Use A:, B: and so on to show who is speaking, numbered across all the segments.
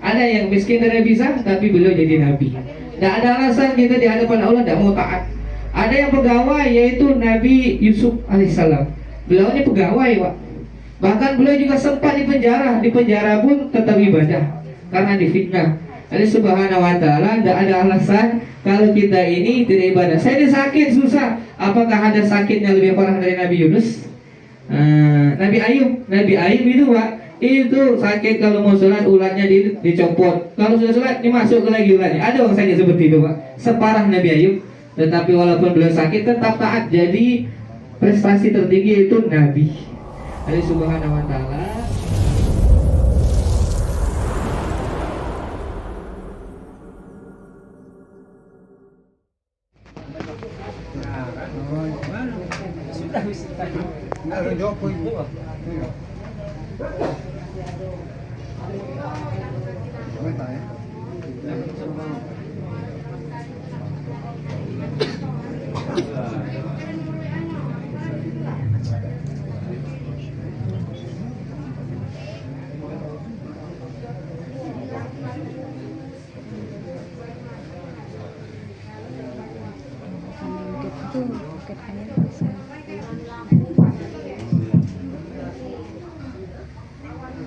A: Ada yang miskin tidak bisa, tapi beliau jadi nabi. Tidak ada alasan kita di hadapan Allah tidak mau taat. Ada yang pegawai, yaitu Nabi Yusuf alaihissalam. Beliau ini pegawai, Pak. Bahkan beliau juga sempat dipenjara. Di penjara pun tetap ibadah karena difitnah. Allah Subhanahu wa taala tidak ada alasan kalau kita ini tidak ibadah. Saya ini sakit susah. Apakah ada sakit yang lebih parah dari Nabi Yunus? Nabi Ayub itu, Pak, itu sakit kalau mau sholat ularnya dicopot. Kalau sudah sholat dimasuk lagi ularnya. Ada orang sakit seperti itu, Pak. Separah Nabi Ayub. Tetapi walaupun beliau sakit tetap taat. Jadi prestasi tertinggi itu Nabi. Allah Subhanahu wa taala.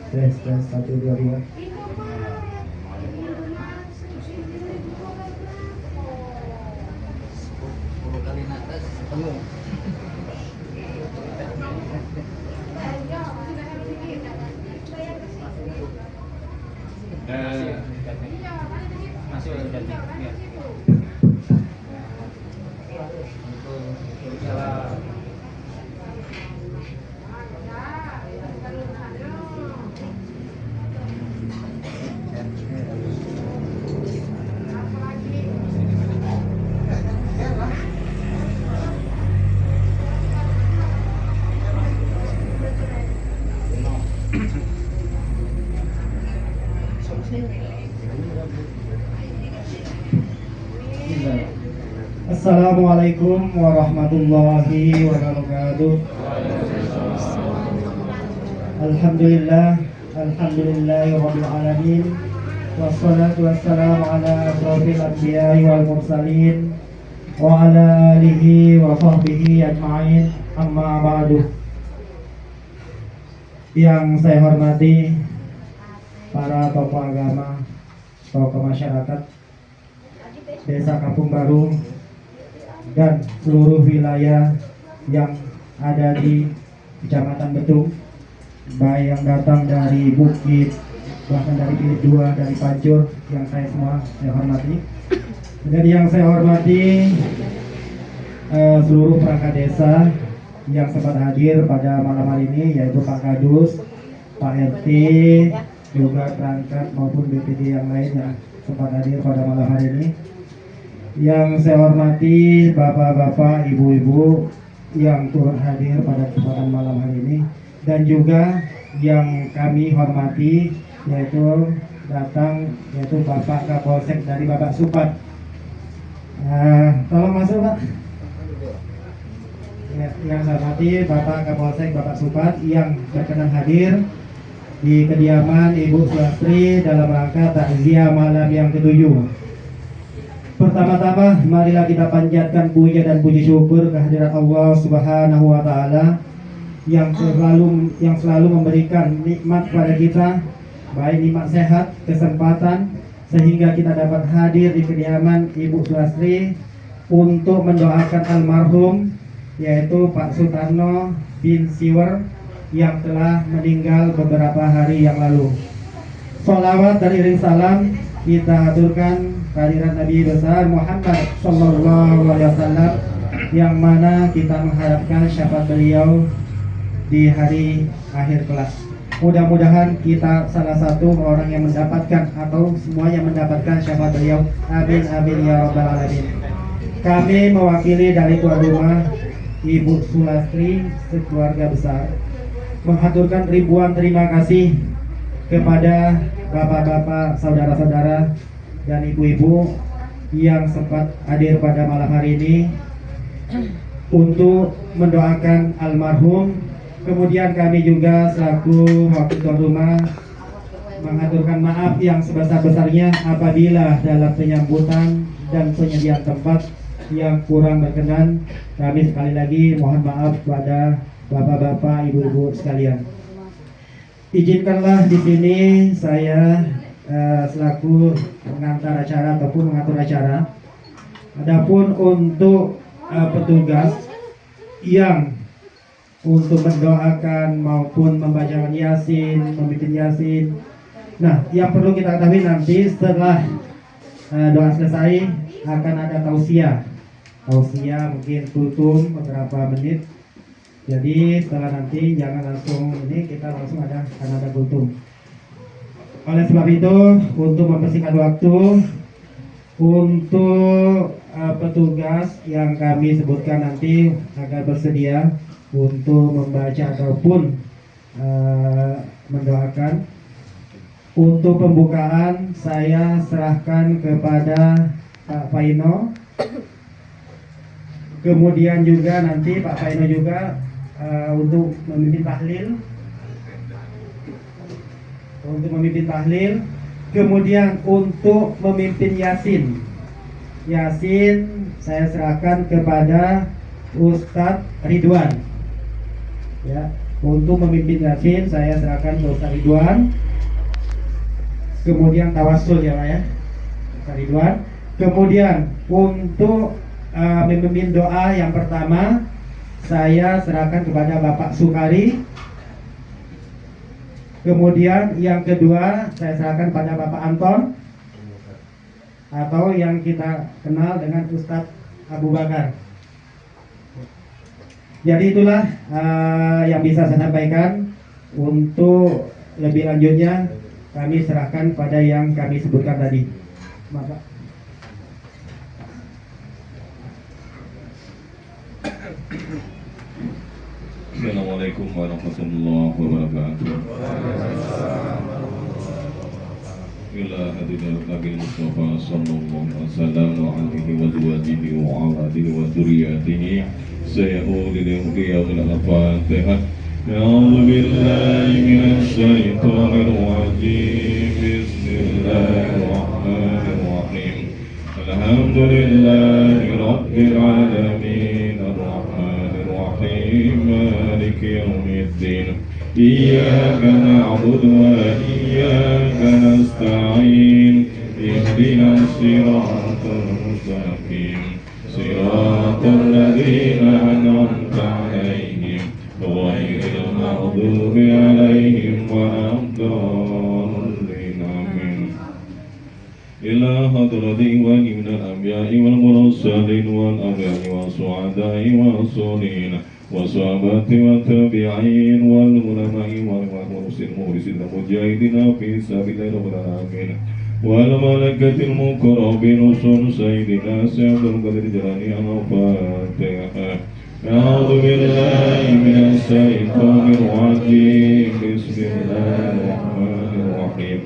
B: Tes 1 2 3.
C: Masih ada ya.
B: Assalamualaikum warahmatullahi wabarakatuh. Alhamdulillahirabbil alamin. Wassalatu wassalamu ala asrofil anbiya'i wal mursalin wa ala alihi wa sahbihi ajma'in. Amma ba'du. Yang saya hormati para tokoh agama, tokoh masyarakat Desa Kampung Baru dan seluruh wilayah yang ada di Kecamatan Betung, baik yang datang dari Bukit, bahkan dari Bilik 2, dari Pancur, yang saya hormati. Dan yang saya hormati seluruh perangkat desa yang sempat hadir pada malam hari ini, yaitu Pak Kadus, Pak RT, juga perangkat maupun BPD yang lain yang sempat hadir pada malam hari ini. Yang saya hormati bapak-bapak, ibu-ibu yang turut hadir pada kesempatan malam hari ini, dan juga yang kami hormati yaitu Bapak Kapolsek dari Bapak Supat. Tolong masuk, Pak. Yang saya hormati Bapak Kapolsek Bapak Supat yang berkenan hadir di kediaman Ibu Sulastri dalam rangka takziah malam yang ke-7. Pertama-tama marilah kita panjatkan puja dan puji syukur kehadirat Allah Subhanahu wa taala yang selalu memberikan nikmat kepada kita, baik nikmat sehat, kesempatan, sehingga kita dapat hadir di kediaman Ibu Sulastri untuk mendoakan almarhum, yaitu Pak Sutarno bin Siwer yang telah meninggal beberapa hari yang lalu. Sholawat dan iring salam kita aturkan kehadirat Nabi besar Muhammad Sallallahu Alaihi Wasallam, yang mana kita mengharapkan syafaat beliau di hari akhir kelak. Mudah-mudahan kita salah satu orang yang mendapatkan atau semua yang mendapatkan syafaat beliau. Amin amin ya rabbal alamin. Kami mewakili dari tuan rumah Ibu Sulastri sekeluarga besar mengaturkan ribuan terima kasih kepada bapak-bapak, saudara-saudara, dan ibu-ibu yang sempat hadir pada malam hari ini untuk mendoakan almarhum. Kemudian kami juga selaku wakil tuan rumah mengaturkan maaf yang sebesar-besarnya apabila dalam penyambutan dan penyediaan tempat yang kurang berkenan. Kami sekali lagi mohon maaf kepada bapak-bapak, ibu-ibu sekalian. Izinkanlah di sini saya selaku pengantar acara ataupun mengatur acara. Adapun untuk petugas yang untuk mendoakan maupun membacakan Yasin, memimpin Yasin. Nah, yang perlu kita ketahui nanti setelah doa selesai akan ada tausiah. Tausiah mungkin kultum beberapa menit. Jadi setelah nanti jangan langsung ini, kita langsung akan ada kultum. Oleh sebab itu, untuk mempersingkat waktu, untuk petugas yang kami sebutkan nanti agar bersedia untuk membaca ataupun mendoakan. Untuk pembukaan saya serahkan kepada Pak Faino. Kemudian juga nanti Pak Faino juga untuk memimpin tahlil. Kemudian untuk memimpin Yasin. Yasin saya serahkan kepada Ustadz Ridwan. Ya, untuk memimpin Yasin saya serahkan ke Ustadz Ridwan. Kemudian tawasul ya Pak ya, Ustadz Ridwan. Kemudian untuk memimpin doa yang pertama saya serahkan kepada Bapak Sukari. Kemudian yang kedua saya serahkan pada Bapak Anton, atau yang kita kenal dengan Ustadz Abu Bakar. Jadi itulah yang bisa saya sampaikan. Untuk lebih lanjutnya kami serahkan pada yang kami sebutkan tadi. Bapak.
C: Assalamualaikum warahmatullahi wabarakatuh. Ila hadirat Nabi Mustafa sallallahu alaihi wasallam wa ala alihi wa dzurriyyatihi. Sayaqulu lil Fatihah. A'udzu billahi minasy syaithanir rajim. Bismillahirrahmanirrahim. Alhamdulillahi rabbil alamin. Ar-Rahmanir Rahim. Maliki yaumiddin. Iyyaka na'budu wa iyyaka nasta'in. Ihdinas siratal mustaqim. Siratal ladzina an'amta 'alaihim ghairil maghdubi 'alaihim waladdallin. Amin. Ila hadrati wa minal anbiya'i wal mursalin wal awliya'i was su'ada'i was solihin والصحابة والتابعين والعلماء والمخلصين المجاهدين في سبيل الله العالمين والملائكة المقربين وصول سيدنا سيد القدر جلالي. الفاتحة. أعوذ بالله من الشيطان الرجيم. بسم الله الرحمن الرحيم.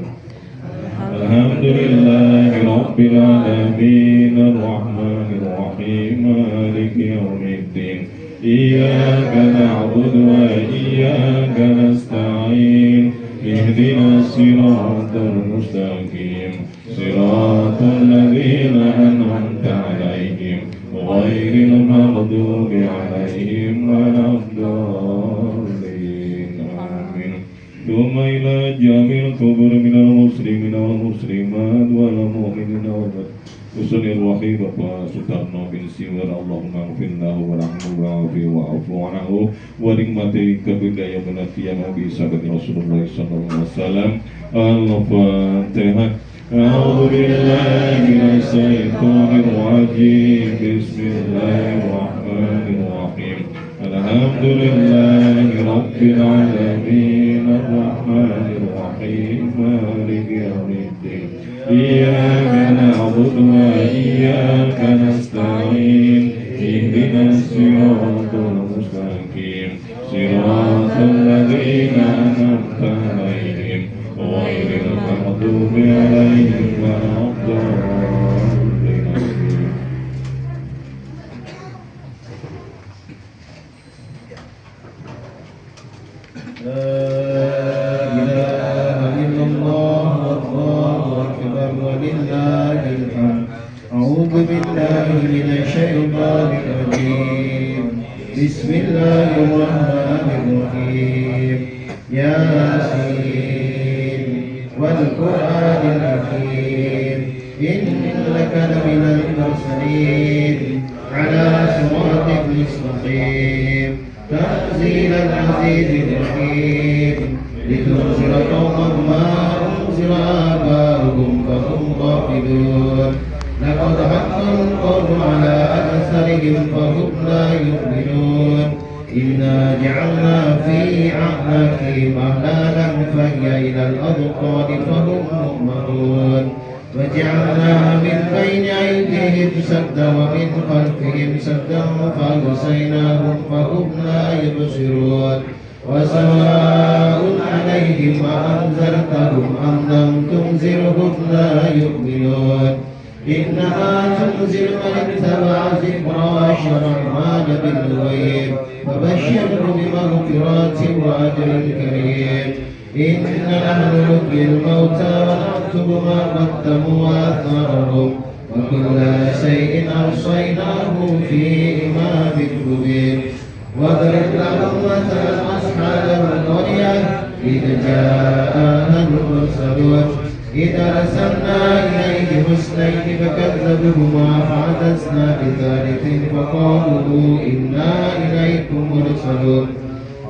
C: الحمد لله رب العالمين. الرحمن الرحيم. مالك يوم الدين. إياك نعبد وإياك نستعين. اهدنا الصراط المستقيم. صراط الذين أنعمت عليهم غير المغضوب عليهم ولا الضالين. آمين. ثم إلى جميع القبور من المسلمين والمسلمات والمؤمنين والمؤمنات. Usul Rahim Bapak Sutarno bin Siwar. Allahumma gfirlahu warahmuhu wa'afi wa'afu anhu wa nikmati kebudaya menati yang bisa bagi Rasulullah sallallahu alaihi wasallam. Al-Fatihah. A'udzu billahi minasy syaithanir rajim. Bismillahirrahmanirrahim. Alhamdulillahi rabbil alamin. Ar-Rahmanir Rahim. Maliki yaumiddin. Iyyaka na'budu wa iyyaka nasta'in. Ihdinas siratal mustaqim. Siratal ladzina an'amta 'alaihim ghairil maghdubi 'alaihim waladdallin. La ilaha illallah
D: من الشيطان الرجيم بسم الله الرحمن الرحيم ياسين والقرآن الحكيم إنك لمن المرسلين على صراط مستقيم تنزيل العزيز الرحيم لتنذر قوما ما أنذر آباؤهم فهم غافلون لقد حق القول على أكثرهم فهم لا يؤمنون إنا جعلنا في أعناقهم أغلالا فهي إلى الأذقان فهم مقمحون وجعلنا من بين أيديهم سدا ومن خلفهم سدا فأغشيناهم فهم لا يبصرون وسواء عليهم أأنذرتهم أم لم تنذرهم لا يؤمنون إنما تنذر من اتبع الذكر وأشرع الرحمن بالغيب فبشره بمغفرة وأجر كريم إنا نحن نحيي الموتى ونكتب ما قدموا وآثارهم وكل شيء أحصيناه في إمام مبين واضرب لهم مثلا أصحاب القرية إذ جاءها المرسلون إذ أرسلنا إليهم اثنين فكذبوهما فعززنا بثالث فقالوا إنا إليكم مرسلون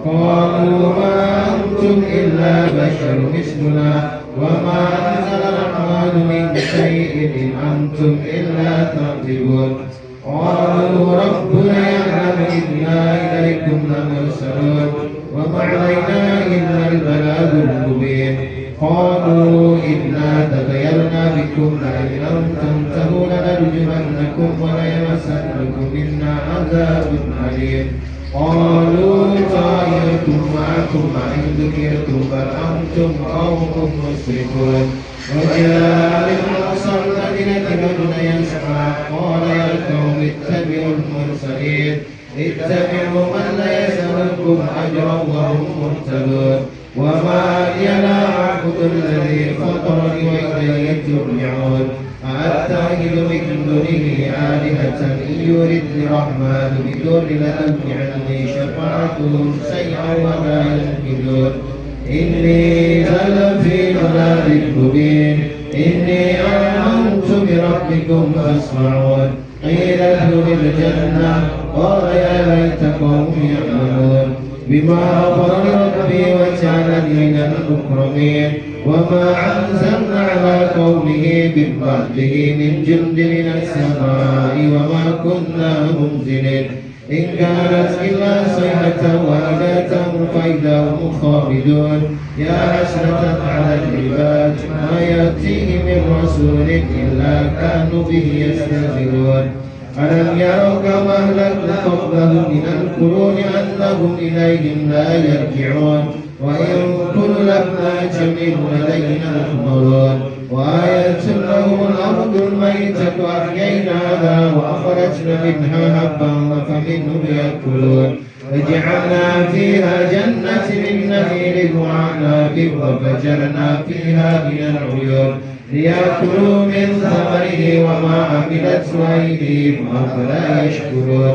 D: قالوا ما أنتم إلا بشر مثلنا وما أنزل الرحمن من شيء إن أنتم إلا تكذبون قالوا ربنا يعلم إنا إليكم لمرسلون وما علينا إلا البلاغ المبين قالوا إنا تطيرنا بكم لئن لم تنتهوا لنرجمنكم وليمسنكم منا عذاب أليم قالوا طائركم معكم وإن ذكرتم بل أنتم قوم مسرفون وجاء من أقصى المدينة رجل يسعى قال يا قوم اتبعوا المرسلين اتبعوا من لا يسألكم أجرا وهم مهتدون وما لي لا أعبد الذي فطرني وإليه ترجعون أأتخذ من دونه آلهة إن يردني الرحمن بضر لم عني شفاعتهم شيئا ولا ينقذون إني لفي ضلال مبين إني آمنت بربكم فاسمعون قيل ادخلوا الجنة قال يا ليت قومي يعلمون بما غفر ربي وجعلني من المكرمين وما أنزلنا على قومه من بعده من جند من السماء وما كنا منزلين إن كانت إلا صيحة واحدة فإذا هم خامدون يا حسرة على العباد ما يأتيه من رسول إلا كانوا به يستهزئون ألم يروا كما أهلكنا قبلهم من القرون أنهم إليهم لا يرجعون وإن كل لما جميع لدينا محضرون وآية لهم الأرض الميتة أحييناها وأخرجنا منها حبا فمنه يأكلون وجعلنا فيها جنة من نخيل وعناب وفجرنا فيها من العيون ليأكلوا من ثمره وما عملته أيديهم أفلا يشكرون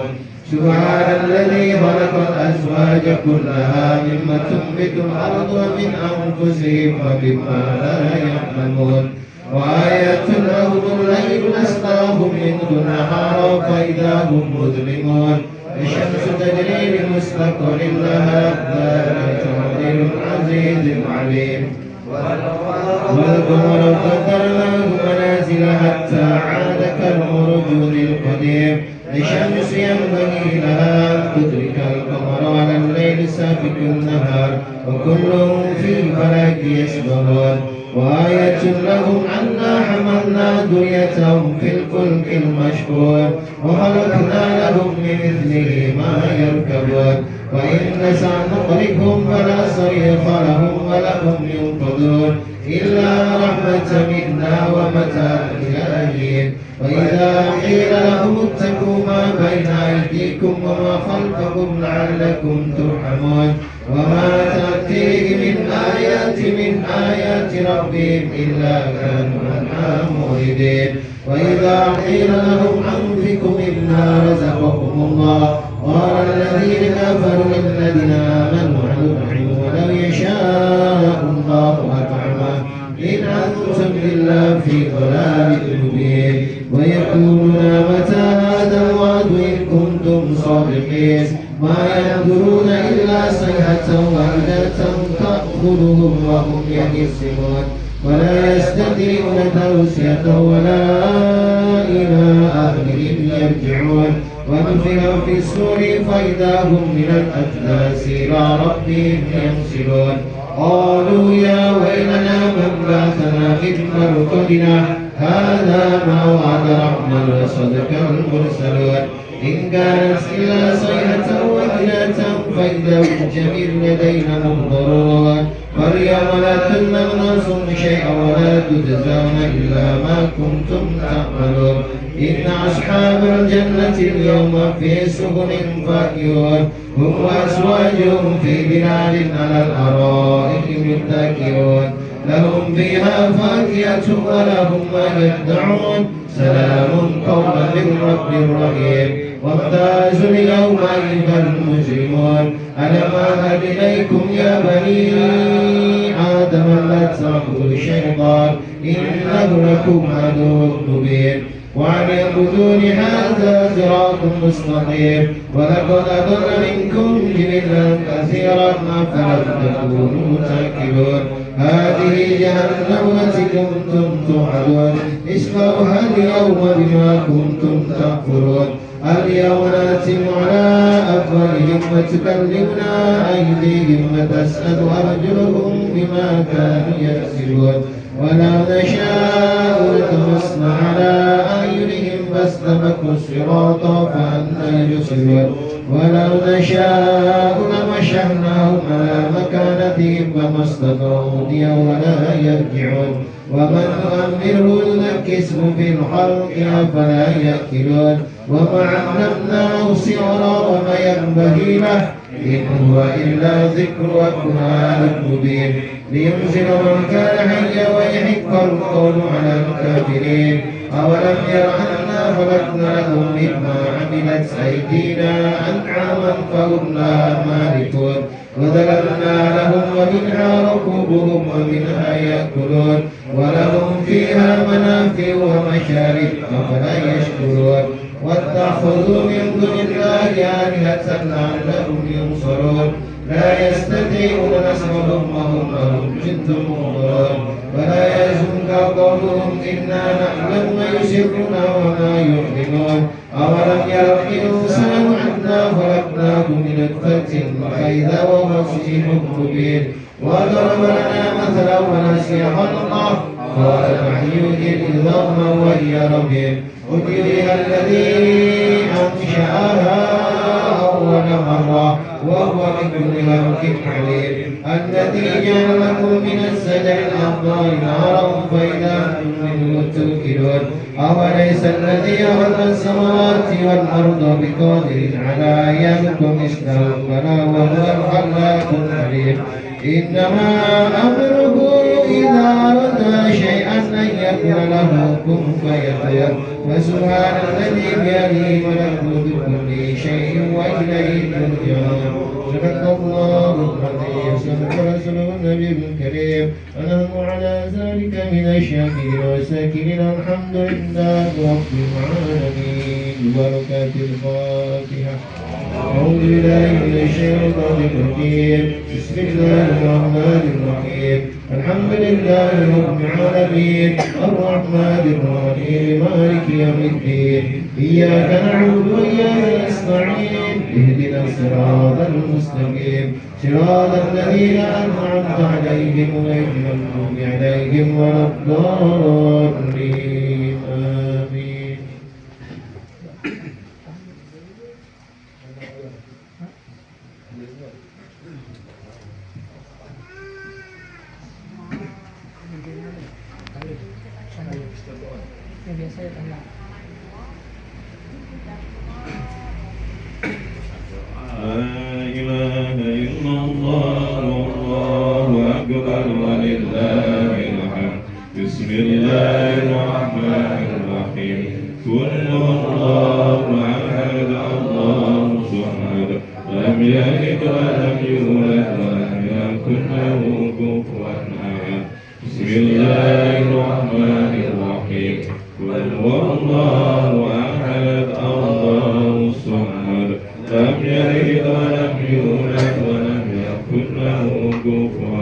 D: سبحان الذي خلق الأزواج كلها مما تنبت الأرض ومن أنفسهم ومما لا يعلمون وآية لهم الليل نسقاهم منه نهارا فإذا هم مظلمون الشمس تجري لمستقر لها ذلك تقدير العزيز العليم والقمر قدرناه منازل حتى عاد كالعرجون القديم الشمس ينبغي لها أن تدرك القمر على الليل سابق النهار وكل في فلك يسبحون وآية لهم أنا حملنا ذريتهم في الفلك المشحون وخلقنا لهم من مثله ما يركبون وإن نشأ نغرقهم فلا صريخ لهم ولا هم ينقذون إلا رحمة منا ومتاعا إلى حين وإذا قيل لهم اتقوا ما بين أيديكم وما خلفكم لعلكم ترحمون وما تأتيه من آيات ربهم إلا كانوا عنها معرضين وإذا قيل لهم أنفقوا مما رزقكم الله قال الذين كفروا للذين آمنوا أنطعم ولو يشاء الله أطعمه إن أنتم إلا في ضلال مبين ويقولون متى هذا الوعد إن كنتم صادقين ما ينظرون إلا صيحة واحدة تأخذهم وهم يخصمون ولا يستطيعون توصية ولا إلى أهلهم يرجعون ونفخ في الصور فإذا هم من الأجداث إلى ربهم ينسلون قالوا يا ويلنا من بعثنا من مرقدنا هذا ما وعد الرحمن وصدق المرسلون إن كانت إلا صيحة واحدة فإذا هم جميع لدينا محضرون واليوم لا تظلم نفس شيئا ولا تجزون إلا ما كنتم تعملون إن أصحاب الجنة اليوم في سبل فاكهون هم وأزواجهم في ظلال على الأرائك متكئون لهم فيها فاكهة ولهم ما يدعون سلام قولا من رب رحيم وامتازوا اليوم أيها المجرمون ألم أعهد إليكم يا بني آدم لا تعبدوا الشيطان إنه لكم عدو مبين وأن اعبدون هذا صراط مستقيم ولقد أضل منكم جبلا كثيرا فلم تكونوا تأكلون هذه جهنم التي كنتم توعدون اصلوها اليوم بما كنتم تكفرون اليوم نختم على أفواههم وتكلمنا أيديهم وتشهد أرجلهم بما كانوا يكسبون ولو نشاء لطمسنا على أعينهم فاستبقوا الصراط فأنى يبصرون ولو نشاء لمسخناهم على مكانتهم فما استطاعوا مضيا ولا يرجعون ومن نؤمره ننكسه في الخلق أفلا يأكلون وما علمناه الشعر وما ينبغي له إن هو إلا ذكر وقرآن مبين لينذر من كان حيا ويحق القول على الكافرين أولم ير أنا خلقنا لهم مما عملت أيدينا أنعاما فهم لها مالكون وذللنا لهم ومنها ركوبهم ومنها يأكلون ولهم فيها منافع ومشارب أفلا يشكرون واتخذوا من دون الله آلهة لعلهم ينصرون لا يستطيعون نصرهم وهم لهم جند مغرون ولا يحزنك قولهم إنا نعلم ما يسرون وما يعلنون أولم يروا الإنسان أنا خلقناه من نطفة فإذا هو خصيم مبين وضرب لنا مثلا ونسي خلقه قال من يحيي العظام وهي رميم قل يحييها الذي أنشأها أول مرة وهو بكل خلق عليم الذي جعل لكم من الشجر الأخضر نارا فإذا أنتم منه توقدون أوليس الذي خلق السماوات والأرض بقادر على أن يخلق مثلهم بلى وهو الخلاق العليم إنما أمره إذا أراد شيئا أن يقول له كن فيكون فسبحان الذي بيده ملكوت كل شيء وإليه ترجعون صدق الله العظيم صدق رسوله النبي الكريم ونحن على ذلك من الشاكرين والساكرين الحمد لله رب العالمين ببركات الفاتحة أعوذ بالله من الشيطان الرجيم بسم الله الرحمن الرحيم الحمد لله رب العالمين الرحمن الرحيم مالك يوم الدين إياك نعبد وإياك نستعين اهدنا الصراط المستقيم صراط الذين أنعمت عليهم غير المغضوب عليهم ولا الضالين آمين.
C: لا إله إلا الله والله أكبر ولله بسم الله الرحمن الرحيم قل هو الله أحد الله الصمد لم يلد ولم يولد ولم يكن له كفوا أحد بسم الله الرحمن الرحيم قل هو الله أحد الله الصمد لم يلد ولم يولد ولم يكن له كفوا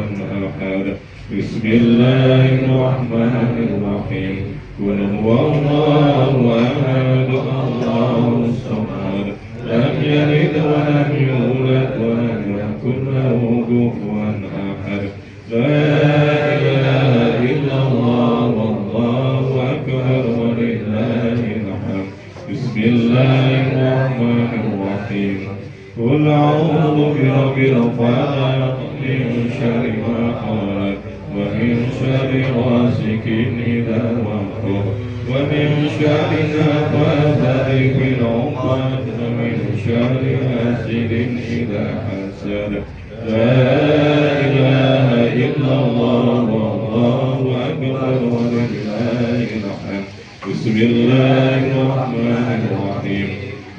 C: أحد بسم الله الرحمن الرحيم قل هو الله أحد الله الصمد لم يلد ولم يولد ولم يكن له كفوا أحد لا إله إلا الله والله أكبر ولله الحمد بسم الله الرحمن الرحيم قل أعوذ برب الفلق من شر ما خلق ومن شر غاسق إذا وقب ومن شر النفاثات في العقد ومن شر حاسد إذا حسد لا إله إلا الله والله أكبر ولله الحمد بسم الله الرحمن الرحيم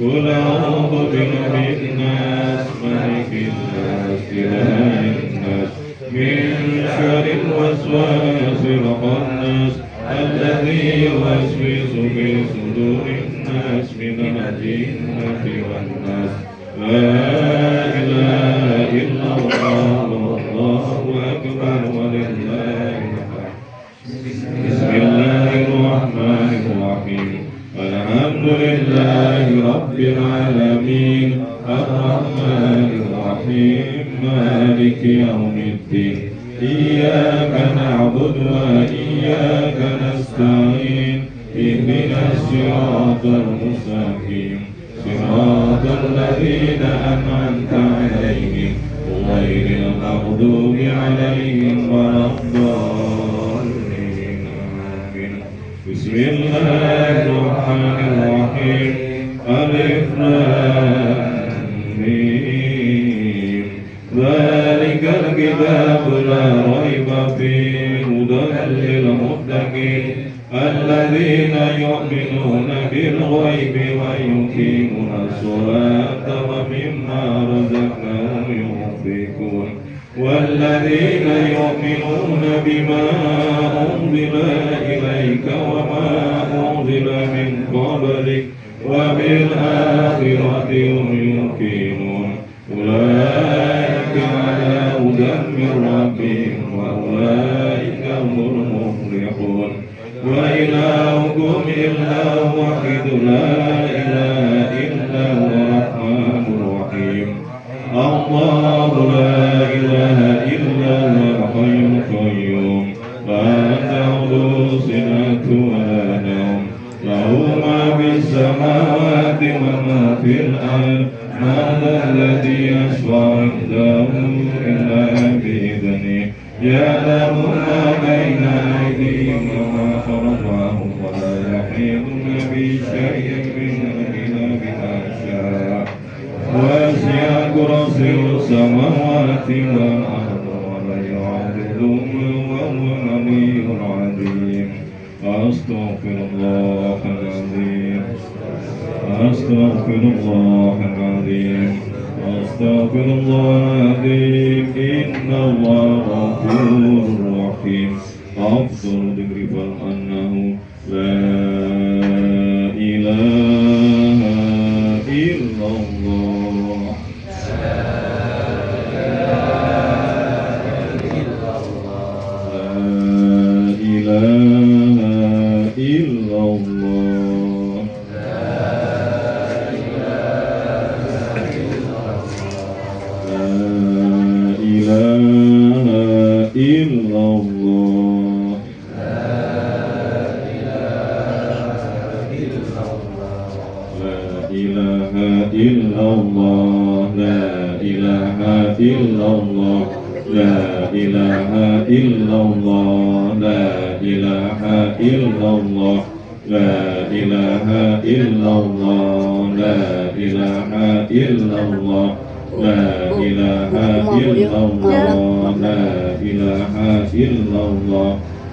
C: قل أعوذ برب الناس ملك الناس إله الناس من شر الوسواس الخناس الذي يوسوس في صدور الناس من الجنة والناس لا إله إلا الله والله أكبر ولله الحمد بسم الله الرحمن الرحيم الحمد لله رب العالمين الرحمن الرحيم مالك يوم الدين إياك نعبد وإياك نستعين اهدنا الصراط المستقيم صراط الذين أنعمت عليهم غير المغضوب عليهم ولا الضالين آمين بسم الله الرحمن الرحيم ألف لام ميم ذلك الكتاب لا ريب فيه هدى للمتقين الذين يؤمنون بالغيب ويقيمون الصلاة ومما رزقناهم ينفقون والذين يؤمنون بما أنزل إليك وما أنزل من قبلك وبالآخرة هم يوقنون أولئك على هدى من ربهم وأولئك هم المفلحون وإلهكم إله واحد لا إله إلا هو الرحمن الرحيم الله لا إله إلا هو الحي القيوم لا تأخذه سنة ولا نوم له ما في السماوات وما في الأرض من ذا الذي يشفع عنده إلا بإذنه يعلم ما بين أيديهم وما خلفهم ولا يحيطون بشيء من إلا بما شاء وسع كرسيه السماوات والأرض ولا يعوده وهو العلي العظيم أستغفر الله العظيم أستغفر الله العظيم أستغفر الله العظيم إن الله غفور رحيم أفضل ذكر أنه لا إله إلا الله لا إله إلا الله إله إلا الله لا إله إلا الله لا إله إلا الله لا إله إلا الله لا إله إلا الله لا إله إلا الله لا إله إلا الله لا إله إلا الله لا إله إلا الله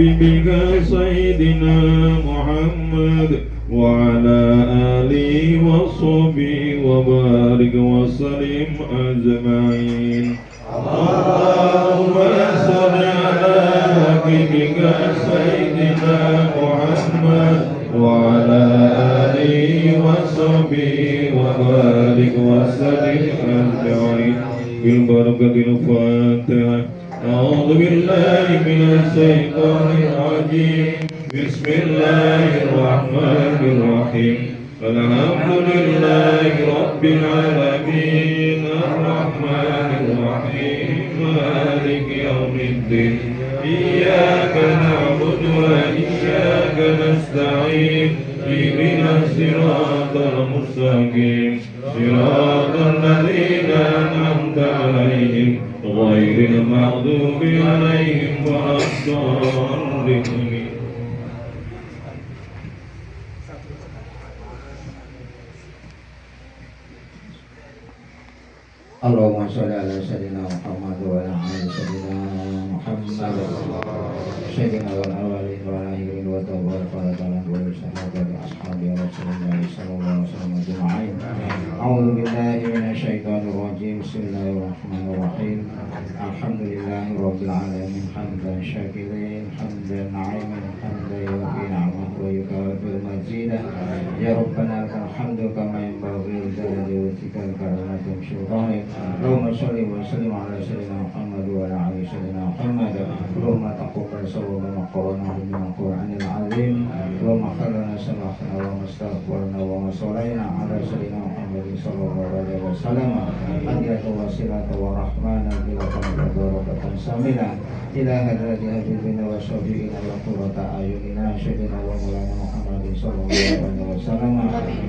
C: حبيبك سيدنا محمد وعلى آله وصحبه وبارك وسلم أجمعين. اللهم صل على حبيبك سيدنا محمد وعلى آله وصحبه وبارك وسلم أجمعين بالبركة الفاتحة. أعوذ بالله من الشيطان الرجيم. بسم الله الرحمن الرحيم. الحمد لله رب العالمين الرحمن الرحيم مالك يوم الدين. إياك نعبد وإياك نستعين. اهدنا الصراط المستقيم صراط الذين أنعمت عليهم غير المغضوب عليهم ولا الضالين.
E: Allahumma sholli ala sayyidina Muhammad wa ala ali sayyidina Muhammad sayyidina wal awwalin wal akhirin wa tabaraka wa ta'ala wa sahabati ashabi Rasulullah sallallahu alaihi wasallam ajma'in. A'udzu billahi minasy syaithanir rajim. Bismillahirrahmanirrahim. Alhamdulillahi rabbil alamin hamdan syakirin hamdan na'iman hamdan yufi ni'amahu wa yukafi'u mazidah. Ya Rabbana lakal hamdu kama yanbaghi li jalali wajhikal karimati sultanik. Allahumma sholli wa sallim ala sayyidina Muhammad wa ala ali sayyidina Muhammad. Allahumma taqabbal sawaba ma qara'nahu min al-Qur'anil azim. Allahumma khalana samahna wa mastaghfirna wa masallayna ala sayyidina Muhammad sallallahu alaihi wasallam. Adiyatu wasilata wa rahmana bilatan barakatan samina ila hadrati habibina wa syafi'ina wa qurrata ayunina sayyidina wa maulana Muhammad sallallahu alaihi wasallam.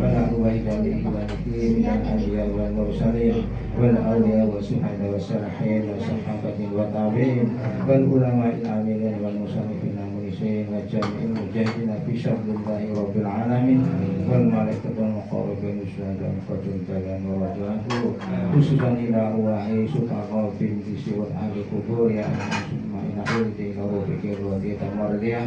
E: Wa la huwaida lihi wa lihi min al-anbiya wal mursalin wal awliya wa suhada wa salihin wa sahabatin wa tabi'in wal ulama'il amilin wal musannifin mulisin wa jami'il mujahidin fi syahdillahi rabbil alamin wal malaikatul muqarrabin syuhada qatul jalan wa wajahu khususan ila ruwahi sutaqal fil bisi wal ahli kubur ya ma'ina ulti lahu fikir wa dita mardiyah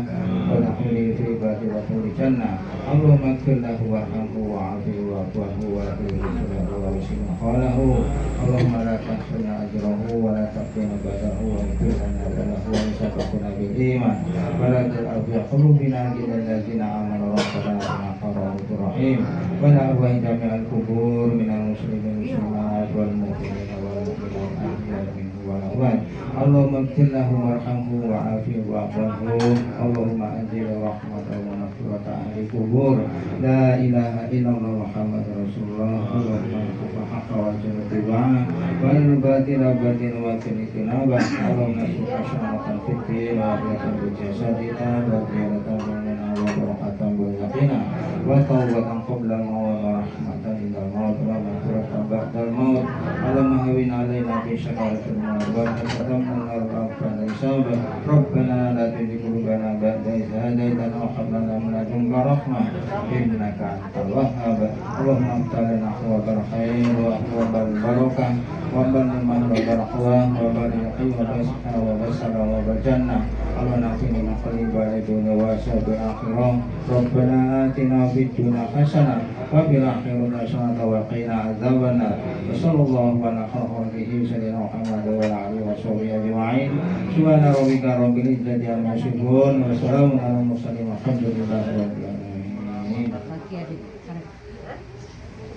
E: wa nahuli fi bati wa tuli jannah. Allahumma kullahu warhamhu wa afihu wa tuahu wa afihu wa wisina khalahu. Allahumma la tahsuna ajrahu wa la taqina badahu wa ikirana wa lahu wa nisabakuna bil iman wa la ta'afi qulubina ila allazina amanu rabbana inaka rahim wa la wahida minal kubur minal muslimin muslimat wal mu'minin wal mu'minat ahliya minhu wal amwat. Allahumma ighfirlahu warhamhu wa afihi wa afwahu. Allahumma anzil rahmatan wa maghfiratan ahli kubur. La ilaha illallah Muhammadur Rasulullah. Allahumma haqqa wa jannah wal batila batil wa tinaba. Allahumma suka syaratan fitri wa afiatan bil jasadina wa qiyadatan lana wa barakatan bil yaqina wa tawbatan qabla al-maut wa rahmatan indal maut wa maghfiratan ba'dal maut. Allahumma hawwin alaina fi syakaratil maut wa taqabbal rabbana isaba. Rabbana la tuzigh qulubana ba'da idh hadaytana wa hab lana min ladunka rahmah innaka antal wahhab. Allahumma amtalna khawabal khair wa khawabal barakah wa balliman wa barakwa wa barakhi wa basha wa basara wa bajannah. Allahumma nafini maqali bariduna wa sabi akhirah. Rabbana atina fid dunya hasanah wa fil akhirati hasanah wa qina adzabannar. Wa sallallahu ala khairihi sayyidina Muhammad wa ala alihi wa sahbihi ajma'in. Subhana rabbika rabbil izzati amma yasifun wa salamun alal mursalin walhamdulillahi rabbil alamin.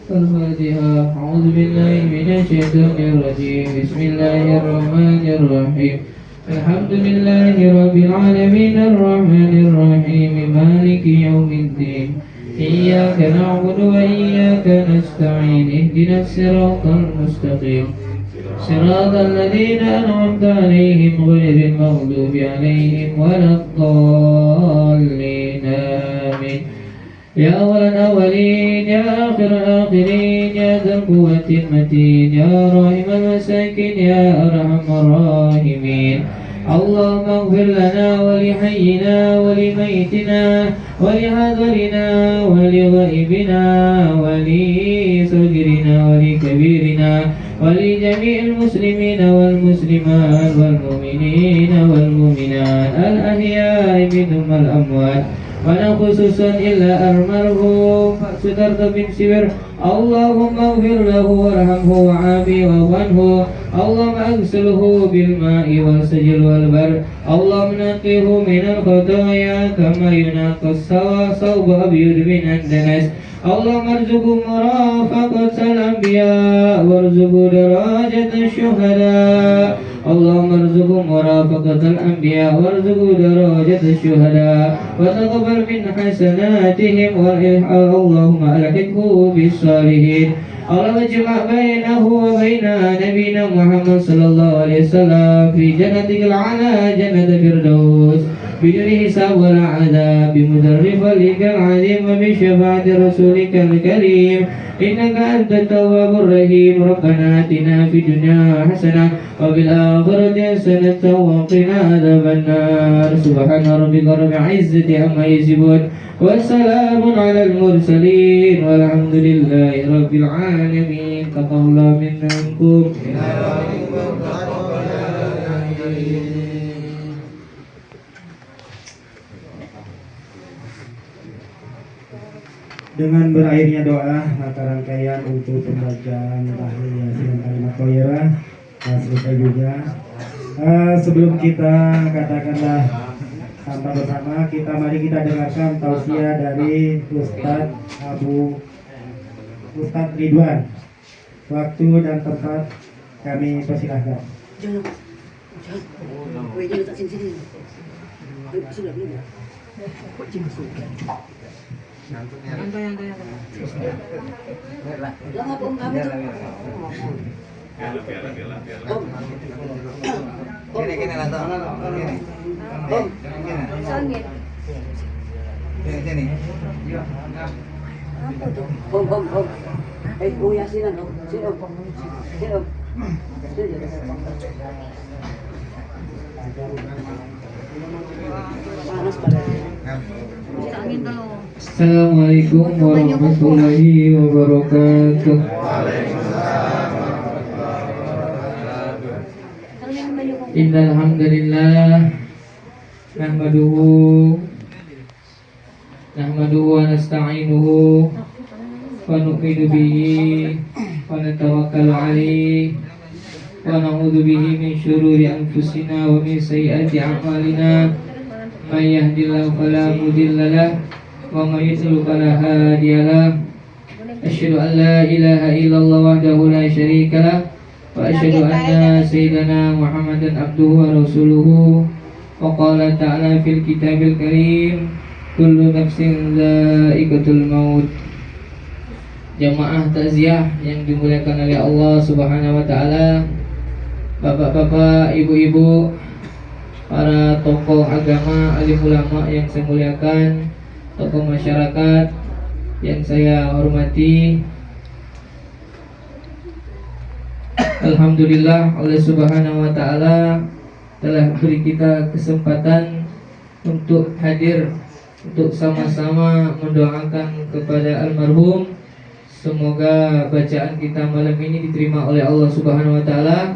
A: الفاتحة. أعوذ بالله من الشيطان الرجيم. بسم الله الرحمن الرحيم. الحمد لله رب العالمين الرحمن الرحيم مالك يوم الدين. إياك نعبد وإياك نستعين. اهدنا الصراط المستقيم صراط الذين أنعمت عليهم غير المغضوب عليهم ولا الضالين. آمين. يا أول الأولين يا آخر الآخرين يا ذا القوة المتين يا راحم المساكين يا أرحم الراحمين. اللهم اغفر لنا ولحينا ولميتنا ولحاضرنا ولغائبنا ولصغيرنا ولكبيرنا ولجميع المسلمين والمسلمات والمؤمنين والمؤمنات الأحياء منهم والأموات ولا خصوصا إلا المرحوم فسترت من سبر اللهم اغفر له وارحمه وعافه واعف عنه اللهم اغسله بالماء والسجل والبر اللهم نقه من الخطايا كما ينقى الثوب أبيض من الدنس اللهم ارزقه مرافقة الأنبياء وارزقه درجة الشهداء اللهم ارزقه مرافقة الأنبياء وارزقه درجة الشهداء وتقبل من حسناتهم اللهم ألحقه بالصالحين اللهم اجمع بينه وبين نبينا محمد صلى الله عليه وسلم في جنتك الأعلى جنة الفردوس بدون حساب ولا عذاب بمدرف لك العظيم وبشفاعة رسولك الكريم إنك أنت التواب الرحيم ربنا آتنا في الدنيا حسنة وفي الآخرة حسنة وقنا عذاب النار سبحان ربك رب العزة عما يصفون وسلام على المرسلين والحمد لله رب العالمين تقبل منكم.
B: Dengan berakhirnya doa, maka rangkaian untuk pembacaan tahlil yasin kalimat thayyibah selesai juga. Sebelum kita katakanlah sampai bersama, mari kita dengarkan tausiah dari Ustadz Ridwan. Waktu dan tempat kami persilahkan.
A: Assalamualaikum warahmatullahi wabarakatuh. Innal hamdalillah nahmaduhu wa nasta'inuhu wa nu'minu bihi wa natawakkalu alaihi wa na'udzu bihi min syururi anfusina wa min sayyiati a'malina may yahdihillahu fala mudilla lahu wa may yudlil fala hadiya lahu asyhadu an la ilaha illallah wahdahu la syarika lahu wa asyhadu anna sayyidana Muhammadan abduhu wa rasuluhu wa qala ta'ala fil kitabil karim kullu nafsin dha'iqatul maut. Jamaah takziah yang dimuliakan oleh Allah Subhanahu wa taala, bapak-bapak, ibu-ibu, para tokoh agama, alim ulama yang saya muliakan, tokoh masyarakat yang saya hormati. Alhamdulillah Allah Subhanahu wa taala telah beri kita kesempatan untuk hadir untuk sama-sama mendoakan kepada almarhum. Semoga bacaan kita malam ini diterima oleh Allah Subhanahu wa taala,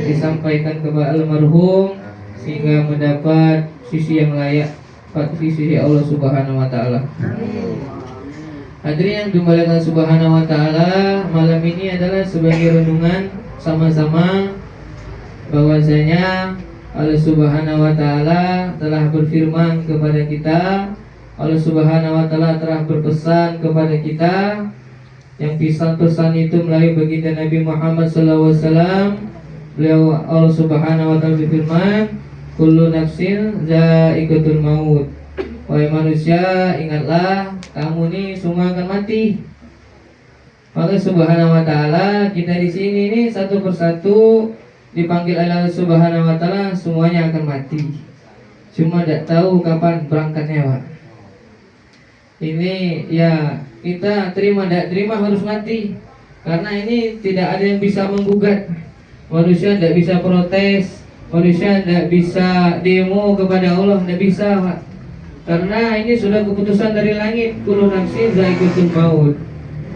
A: disampaikan kepada almarhum sehingga mendapat sisi yang layak pada sisi Allah Subhanahu wa taala. Hadirin yang dimuliakan Subhanahu wa taala, malam ini adalah sebagai renungan sama-sama bahwasanya Allah Subhanahu wa taala telah berfirman kepada kita. Allah Subhanahu wa taala telah berpesan kepada kita, yang pesan-pesan itu melalui baginda Nabi Muhammad SAW. Beliau Allah Subhanahu wa taala berfirman, kullu nafsin dha'iqatul maut. Wahai manusia, ingatlah kamu ini semua akan mati. Maka Subhanahu wa taala, kita di sini ini satu persatu dipanggil Allah Subhanahu wa taala, semuanya akan mati. Cuma tidak tahu kapan berangkatnya, Pak. Ini ya kita terima tidak terima harus mati. Karena ini tidak ada yang bisa menggugat. Manusia tidak bisa protes, manusia tidak bisa demo kepada Allah, tidak bisa, Pak. Karena ini sudah keputusan dari langit, kullu nafsin dha'iqatul maut.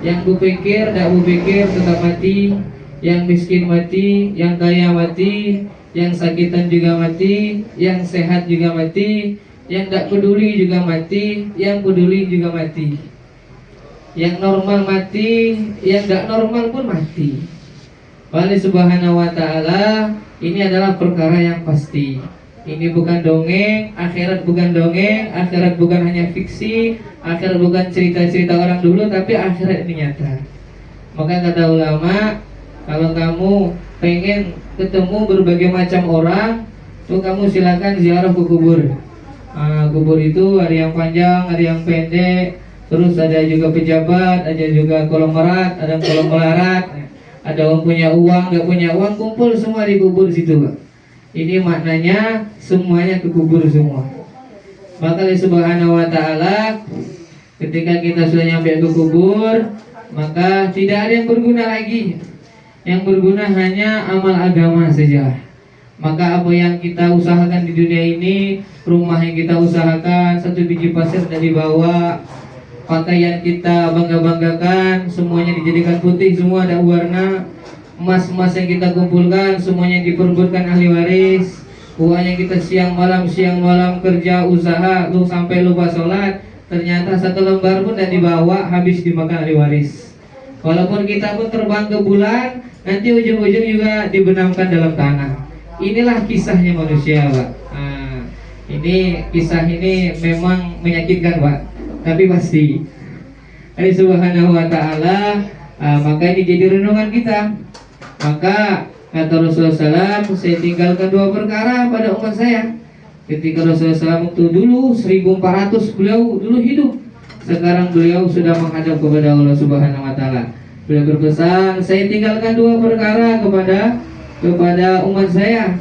A: Yang berpikir, tidak berpikir tetap mati. yang miskin mati, yang kaya mati, yang sakitan juga mati, yang sehat juga mati, yang tidak peduli juga mati, yang peduli juga mati, yang normal mati, yang tidak normal pun mati. Allah Subhanahu wa Ta'ala, ini adalah perkara yang pasti. Ini bukan dongeng, akhirat bukan dongeng, akhirat bukan hanya fiksi, akhirat bukan cerita-cerita orang dulu, tapi akhirat ini nyata. Maka kata ulama, kalau kamu pengen ketemu berbagai macam orang, tuh kamu silakan ziarah ke kubur. Kubur itu ada yang panjang, ada yang pendek, terus ada juga pejabat, ada juga konglomerat, ada konglomerat, ada yang punya uang, nggak punya uang, kumpul semua di kubur situ, Pak. Ini maknanya semuanya ke kubur semua. Maka Allah Subhanahu wa Ta'ala, ketika kita sudah nyampe ke kubur, maka tidak ada yang berguna lagi. Yang berguna hanya amal agama saja. Maka apa yang kita usahakan di dunia ini, rumah yang kita usahakan, satu biji pasir sudah dibawa, pakaian kita bangga-banggakan, semuanya dijadikan putih, semua ada warna. Emas-emas yang kita kumpulkan semuanya diperebutkan ahli waris. Uang yang kita siang malam kerja usaha, lu sampai lupa sholat, ternyata satu lembar pun tidak dibawa, habis dimakan ahli waris. Walaupun kita pun terbang ke bulan, nanti ujung-ujung juga dibenamkan dalam tanah. Inilah kisahnya manusia, Pak. Ini kisah ini memang menyakitkan, Pak, tapi pasti Allah Subhanahu wa Ta'ala. Maka ini jadi renungan kita. Maka kata Rasulullah SAW, saya tinggalkan dua perkara pada umat saya. Ketika Rasulullah SAW waktu dulu 1400 beliau dulu hidup, sekarang beliau sudah menghadap kepada Allah Subhanahu wa Ta'ala. Beliau berpesan, saya tinggalkan dua perkara kepada umat saya.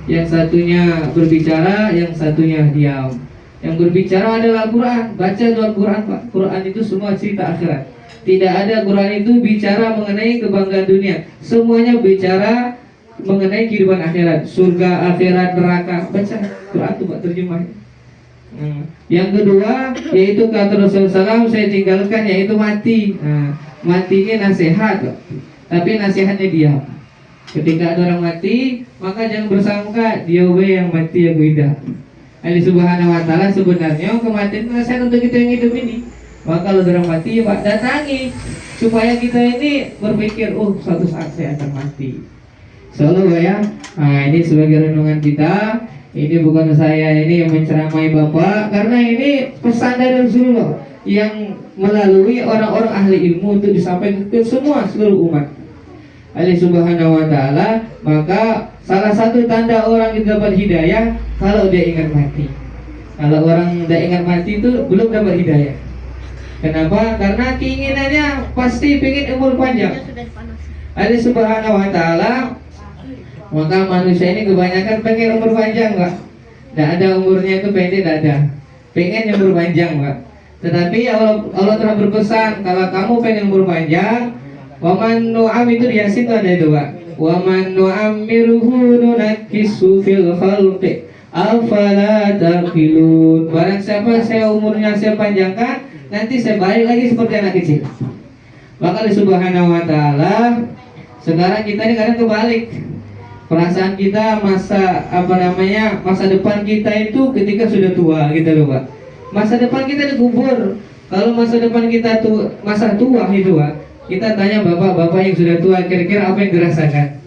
A: Yang satunya berbicara, yang satunya diam. Yang berbicara adalah Quran. Baca dua Quran, Pak. Quran itu semua cerita akhirat. Tidak ada Quran itu bicara mengenai kebanggaan dunia. Semuanya bicara mengenai kehidupan akhirat, surga, akhirat, neraka. Baca Quran itu, Pak, terjemah. Yang kedua yaitu kata Rasulullah SAW, saya tinggalkan yaitu mati. Matinya nasihat, Pak, tapi nasihatnya diam. Ketika ada orang mati, maka jangan bersangka dia yang mati ya tidak. Allah Subhanahu wa Ta'ala sebenarnya kematian itu nasihat untuk kita yang hidup ini. Maka kalau orang mati, Pak, datangi supaya kita ini berpikir, suatu saat saya akan mati. Selalu ya. Ini sebagai renungan kita. Ini bukan saya ini yang menceramai Bapak, karena ini pesan dari Rasulullah yang melalui orang-orang ahli ilmu untuk disampaikan ke semua seluruh umat Allah Subhanahu wa Ta'ala. Maka salah satu tanda orang itu dapat hidayah kalau dia ingat mati. Kalau orang tidak ingat mati itu belum dapat hidayah. Kenapa? Karena keinginannya pasti ingin umur panjang. Allah Subhanahu wa Ta'ala. Maka manusia ini kebanyakan pengen umur panjang, Pak. Tidak ada umurnya itu pendek, tidak ada. Pengen umur panjang, Pak. Tetapi Allah telah berpesan, kalau kamu pengen umur panjang, waman nu'am itu di Yasin itu ada itu, Pak. Waman nu'ammiruhu nunakkisu fil khalqi afala taqilun. Barang siapa saya umurnya saya panjangkan, nanti saya balik lagi seperti anak kecil. Maka Allah Subhanahu wa Ta'ala, sekarang kita ini kadang kebalik. Perasaan kita masa depan kita itu ketika sudah tua gitu loh, Pak. Masa depan kita dikubur. Kalau masa depan kita masa tua itu, Pak, kita tanya bapak-bapak yang sudah tua, kira-kira apa yang dirasakan?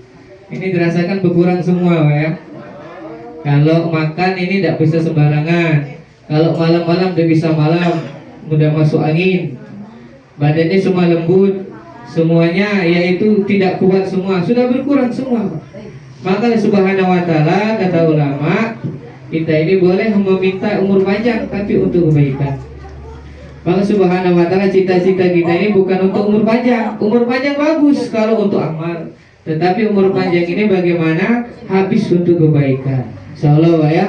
A: Ini dirasakan berkurang semua, Pak, ya. Kalau makan ini tidak bisa sembarangan. Kalau malam-malam tidak bisa malam, mudah masuk angin. Badannya semua lembut, semuanya yaitu tidak kuat semua, sudah berkurang semua, Pak. Maka Subhanahu wa Ta'ala, kata ulama, kita ini boleh meminta umur panjang tapi untuk kebaikan. Maka Subhanahu wa Ta'ala, cita-cita kita ini bukan untuk umur panjang. Umur panjang bagus kalau untuk amal, tetapi umur panjang ini bagaimana habis untuk kebaikan. Insyaallah, ya.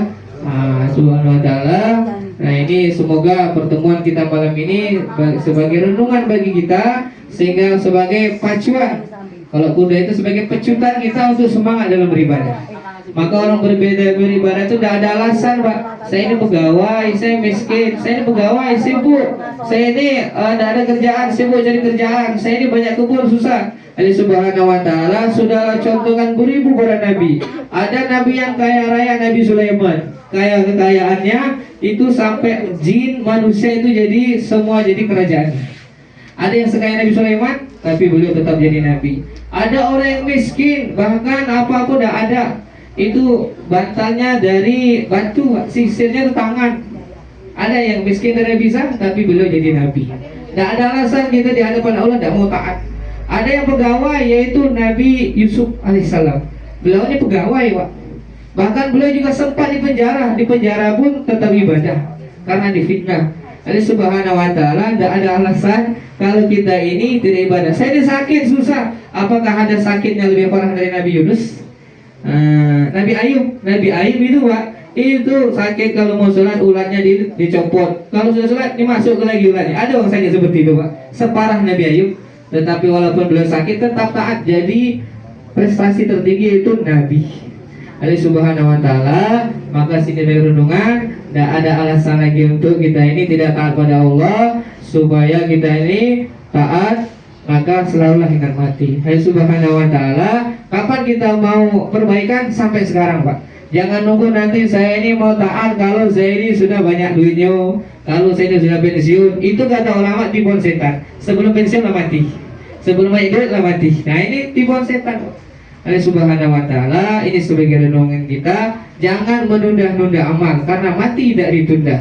A: Subhanahu wa Ta'ala. Nah, ini semoga pertemuan kita malam ini sebagai renungan bagi kita, sehingga sebagai pacuan. Kalau kuda itu sebagai pecutan kita untuk semangat dalam beribadah. Maka orang berbeda beribadah itu tidak ada alasan, Pak. Saya ini pegawai, saya miskin, saya ini pegawai, sibuk, saya ini tidak ada kerjaan, sibuk cari kerjaan, saya ini banyak kebun, susah. Allah Subhanahu wa Ta'ala sudahlah contohkan beribu para nabi. Ada nabi yang kaya raya, Nabi Sulaiman. Kaya kekayaannya itu sampai jin manusia itu jadi semua jadi kerajaan. Ada yang sekaya Nabi Sulaiman, tapi beliau tetap jadi nabi. Ada orang yang miskin, bahkan apa-apa tidak ada. Itu bantalnya dari batu, sisirnya itu tangan. Ada yang miskin tidak bisa, tapi beliau jadi nabi. Tidak ada alasan kita di hadapan Allah tidak mau taat. Ada yang pegawai, yaitu Nabi Yusuf alaihissalam. Beliau ini pegawai, Pak. Bahkan beliau juga sempat di penjara pun tetap ibadah karena difitnah. Allah Subhanahu wa Ta'ala tidak ada alasan kalau kita ini tidak ibadah. Saya ini sakit susah. Apakah ada sakitnya lebih parah dari Nabi Yunus? Nabi Ayub itu, Pak, itu sakit kalau mau sholat ulatnya dicopot. Kalau sudah sholat dimasuk lagi ulatnya. Ada orang sakit seperti itu, Pak. Separah Nabi Ayub. Tetapi walaupun beliau sakit tetap taat. Jadi prestasi tertinggi itu Nabi. Allah Subhanahu wa Ta'ala. Maka sini dari renungan, tidak ada alasan lagi untuk kita ini tidak taat pada Allah. Supaya kita ini taat, maka selalulah ingat mati. Allah Subhanahu wa Ta'ala, kapan kita mau perbaikan? Sampai sekarang, Pak. Jangan nunggu nanti saya ini mau taat kalau saya ini sudah banyak duitnya, kalau saya ini sudah pensiun. Itu kata ulama tipuan setan. Sebelum pensiun lah mati, sebelum banyak duit lah mati. Nah ini tipuan setan. Allah Subhanahu wa Ta'ala, ini sebagai renungan kita. Jangan menunda-nunda amal, karena mati tidak ditunda.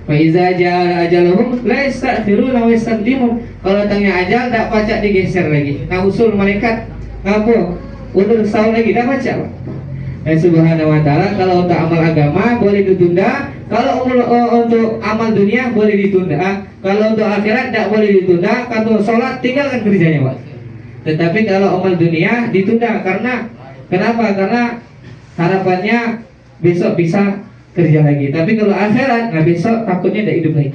A: Fa iza jaa ajaluhum la yastakhiruna wa yastaqdimun. Kalau datangnya ajal tak pacak digeser lagi. Nah usul malaikat apa? Udah setahun lagi tak pacak, Pak. Allah Subhanahu wa Ta'ala, kalau untuk amal agama boleh ditunda, kalau untuk amal dunia boleh ditunda. Kalau untuk akhirat tidak boleh ditunda. Kalau sholat tinggalkan kerjanya, Pak. Tetapi kalau amal dunia ditunda, karena kenapa? Karena harapannya besok bisa kerja lagi. Tapi kalau akhirat, nah besok takutnya tidak hidup lagi.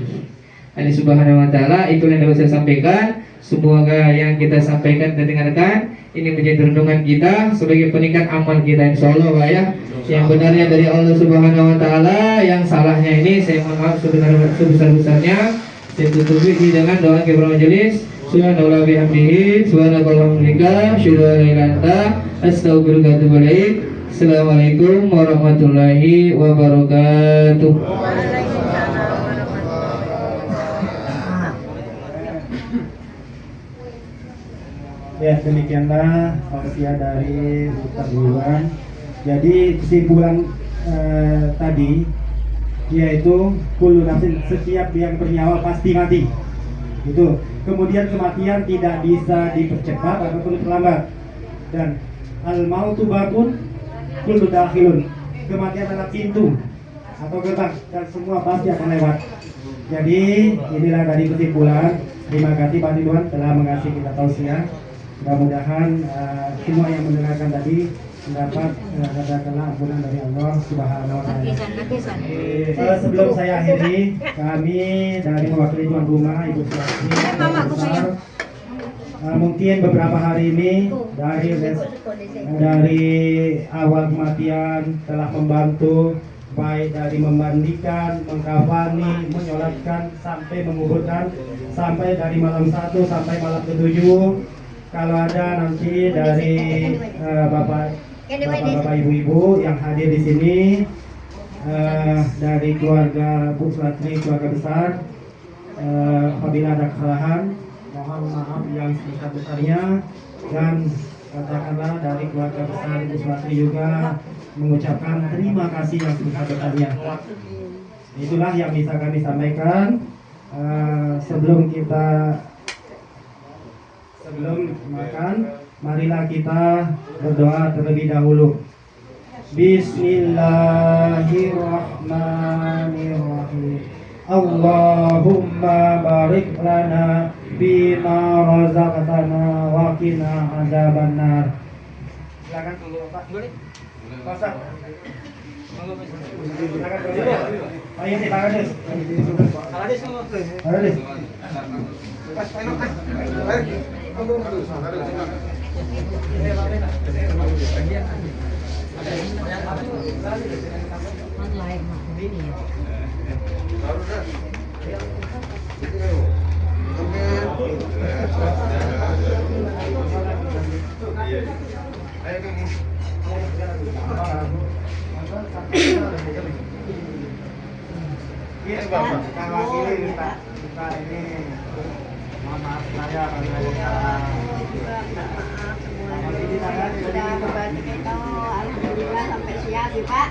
A: Allah Subhanahu wa Ta'ala, itulah yang dapat saya sampaikan. Semoga yang kita sampaikan dan dengarkan ini menjadi renungan kita sebagai peningkat amal kita, insya Allah, Pak, ya. Yang benarnya dari Allah Subhanahu wa Ta'ala, yang salahnya ini saya mohon maaf sebesar-besarnya. Saya tutupi dengan doa kepada majelis. Subhanallah bihamdihi, subhanakallahumma asyhadu an la ilaha illa anta, astaghfiruka wa atubu ilaik. Assalamualaikum warahmatullahi wabarakatuh.
B: Ya, demikianlah tausiah dari Ustaz Iwan. Jadi kesimpulan tadi yaitu kullu nafsin, setiap yang bernyawa pasti mati. Itu. Kemudian kematian tidak bisa dipercepat ataupun diperlambat. Dan al-mautu babun kullu dakhilun. Kematian adalah pintu atau gerbang dan semua pasti akan lewat. Jadi inilah dari kesimpulan. Terima kasih Pak Ridwan telah mengasih kita tausiah. Mudah-mudahan semua yang mendengarkan tadi mendapat katakanlah ampunan dari Allah Subhanahu wa Ta'ala. Sebelum saya akhiri, kami dari mewakili tuan rumah Ibu Suwati, mungkin beberapa hari ini dari awal kematian telah membantu, baik dari memandikan, mengkafani, menyolatkan sampai menguburkan, sampai dari malam 1 sampai malam ke-7. Kalau ada nanti dari bapak ibu-ibu yang hadir di sini, dari keluarga Bu Suwatri, keluarga besar, apabila ada kesalahan mohon maaf yang sebesar-besarnya, dan katakanlah dari keluarga besar Bu Suwatri juga mengucapkan terima kasih yang sebesar-besarnya. Itulah yang bisa kami sampaikan. Sebelum makan, marilah kita berdoa terlebih dahulu. Bismillahirrahmanirrahim. Allahumma barik lana bima razaqtana wa qina azabannar. Silakan Pak. Boleh? Pak. Ayo Pak Kades. Kades. Ini Bapak, kita wakili Pak. Kita ini mohon maaf saya kalau ada salah.
F: Sudah membantu kita, alhamdulillah sampai siap ya Pak.